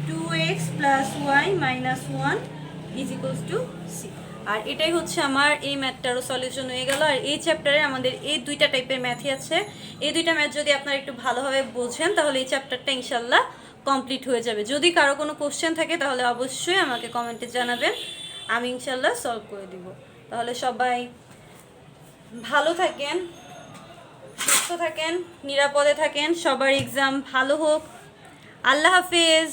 2x plus Y minus 1 is equals to C. আর এটাই হচ্ছে আমার এই ম্যাথটারও সলিউশন হয়ে গেল। আর এই চ্যাপ্টারে আমাদের এই দুইটা টাইপের ম্যাথই আছে। এই দুইটা ম্যাথ যদি আপনারা একটু ভালোভাবে বোঝেন তাহলে এই চ্যাপ্টারটা ইনশাল্লাহ কমপ্লিট হয়ে যাবে। যদি কারো কোনো কোশ্চেন থাকে তাহলে অবশ্যই আমাকে কমেন্টে জানাবেন, আমি ইনশাল্লাহ সলভ করে দিব। তাহলে সবাই ভালো থাকেন, সুস্থ থাকেন, নিরাপদে থাকেন, সবার এক্সাম ভালো হোক। আল্লাহ হাফেজ।